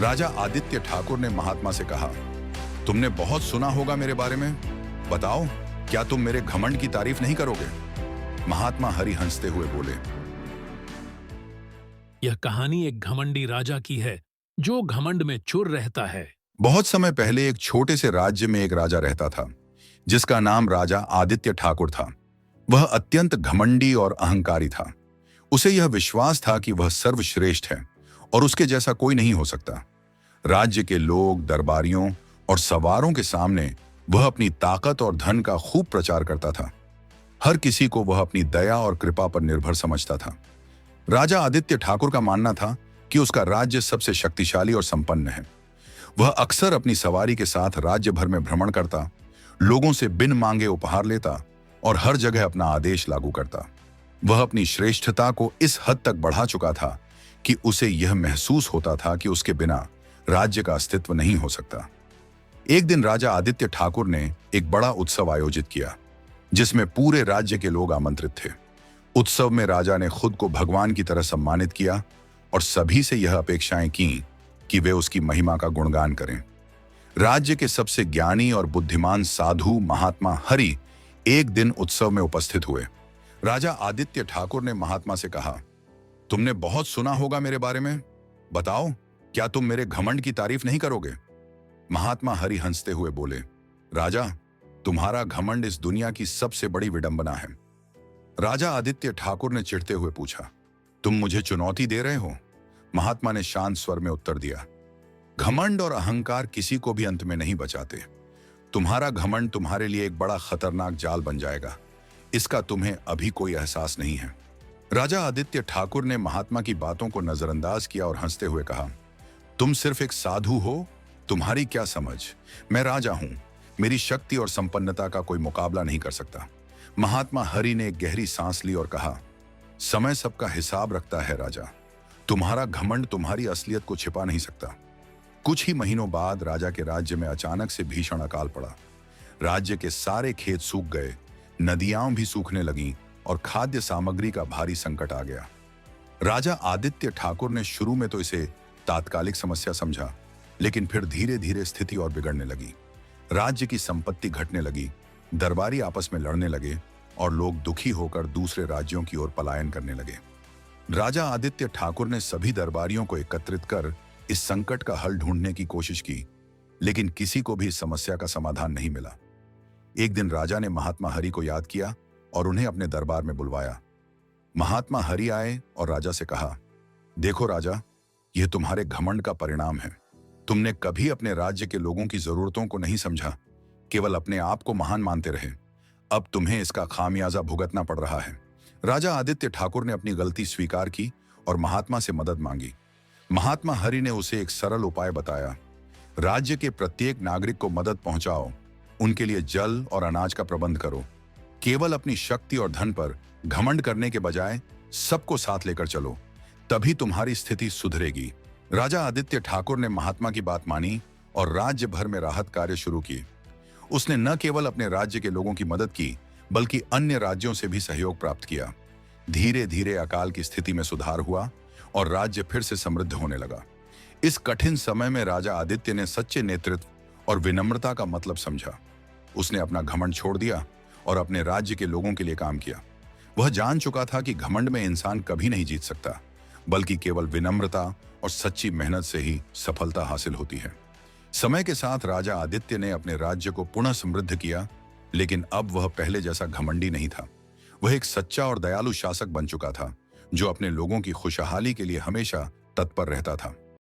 राजा आदित्य ठाकुर ने महात्मा से कहा, तुमने बहुत सुना होगा मेरे बारे में। बताओ, क्या तुम मेरे घमंड की तारीफ नहीं करोगे? महात्मा हरि हंसते हुए बोले, यह कहानी एक घमंडी राजा की है जो घमंड में चुर रहता है। बहुत समय पहले एक छोटे से राज्य में एक राजा रहता था जिसका नाम राजा आदित्य ठाकुर था। वह अत्यंत घमंडी और अहंकारी था। उसे यह विश्वास था कि वह सर्वश्रेष्ठ है और उसके जैसा कोई नहीं हो सकता। राज्य के लोग, दरबारियों और सवारों के सामने वह अपनी ताकत और धन का खूब प्रचार करता था। हर किसी को वह अपनी दया और कृपा पर निर्भर समझता था। राजा आदित्य ठाकुर का मानना था कि उसका राज्य सबसे शक्तिशाली और संपन्न है। वह अक्सर अपनी सवारी के साथ राज्य भर में भ्रमण करता, लोगों से बिन मांगे उपहार लेता और हर जगह अपना आदेश लागू करता। वह अपनी श्रेष्ठता को इस हद तक बढ़ा चुका था कि उसे यह महसूस होता था कि उसके बिना राज्य का अस्तित्व नहीं हो सकता। एक दिन राजा आदित्य ठाकुर ने एक बड़ा उत्सव आयोजित किया जिसमें पूरे राज्य के लोग आमंत्रित थे। उत्सव में राजा ने खुद को भगवान की तरह सम्मानित किया और सभी से यह अपेक्षाएं की कि वे उसकी महिमा का गुणगान करें। राज्य के सबसे ज्ञानी और बुद्धिमान साधु महात्मा हरि एक दिन उत्सव में उपस्थित हुए। राजा आदित्य ठाकुर ने महात्मा से कहा, तुमने बहुत सुना होगा मेरे बारे में। बताओ, क्या तुम मेरे घमंड की तारीफ नहीं करोगे? महात्मा हरि हंसते हुए बोले, राजा, तुम्हारा घमंड इस दुनिया की सबसे बड़ी विडंबना है। राजा आदित्य ठाकुर ने चिढ़ते हुए पूछा, तुम मुझे चुनौती दे रहे हो? महात्मा ने शांत स्वर में उत्तर दिया, घमंड और अहंकार किसी को भी अंत में नहीं बचाते। तुम्हारा घमंड तुम्हारे लिए एक बड़ा खतरनाक जाल बन जाएगा। इसका तुम्हें अभी कोई एहसास नहीं है। राजा आदित्य ठाकुर ने महात्मा की बातों को नजरअंदाज किया और हंसते हुए कहा, तुम सिर्फ एक साधु हो, तुम्हारी क्या समझ। मैं राजा हूं, मेरी शक्ति और संपन्नता का कोई मुकाबला नहीं कर सकता। महात्मा हरि ने एक गहरी सांस ली और कहा, समय सबका हिसाब रखता है राजा। तुम्हारा घमंड तुम्हारी असलियत को छिपा नहीं सकता। कुछ ही महीनों बाद राजा के राज्य में अचानक से भीषण अकाल पड़ा। राज्य के सारे खेत सूख गए, नदियां भी सूखने लगीं और खाद्य सामग्री का भारी संकट आ गया। राजा आदित्य ठाकुर ने शुरू में तो इसे तात्कालिक समस्या समझा, लेकिन फिर धीरे धीरे स्थिति और बिगड़ने लगी। राज्य की संपत्ति घटने लगी, दरबारी आपस में लड़ने लगे और लोग दुखी होकर दूसरे राज्यों की ओर पलायन करने लगे। राजा आदित्य ठाकुर ने सभी दरबारियों को एकत्रित कर इस संकट का हल ढूंढने की कोशिश की, लेकिन किसी को भी इस समस्या का समाधान नहीं मिला। एक दिन राजा ने महात्मा हरि को याद किया और उन्हें अपने दरबार में बुलवाया। महात्मा हरि आए और राजा से कहा, देखो राजा, यह तुम्हारे घमंड का परिणाम है। तुमने कभी अपने राज्य के लोगों की जरूरतों को नहीं समझा, केवल अपने आप को महान मानते रहे। अब तुम्हें इसका खामियाजा भुगतना पड़ रहा है। राजा आदित्य ठाकुर ने अपनी गलती स्वीकार की और महात्मा से मदद मांगी। महात्मा हरि ने उसे एक सरल उपाय बताया, राज्य के प्रत्येक नागरिक को मदद पहुंचाओ, उनके लिए जल और अनाज का प्रबंध करो। केवल अपनी शक्ति और धन पर घमंड करने के बजाय सबको साथ लेकर चलो, तभी तुम्हारी स्थिति सुधरेगी। राजा आदित्य ठाकुर ने महात्मा की बात मानी और राज्य भर में राहत कार्य शुरू किए। उसने न केवल अपने राज्य के लोगों की मदद की, बल्कि अन्य राज्यों से भी सहयोग प्राप्त किया। धीरे धीरे अकाल की स्थिति में सुधार हुआ और राज्य फिर से समृद्ध होने लगा। इस कठिन समय में राजा आदित्य ने सच्चे नेतृत्व और विनम्रता का मतलब समझा। उसने अपना घमंड छोड़ दिया और अपने राज्य के लोगों के लिए काम किया। वह जान चुका था कि घमंड में इंसान कभी नहीं जीत सकता, बल्कि केवल विनम्रता और सच्ची मेहनत से ही सफलता हासिल होती है। समय के साथ राजा आदित्य ने अपने राज्य को पुनः समृद्ध किया, लेकिन अब वह पहले जैसा घमंडी नहीं था। वह एक सच्चा और दयालु शासक बन चुका था जो अपने लोगों की खुशहाली के लिए हमेशा तत्पर रहता था।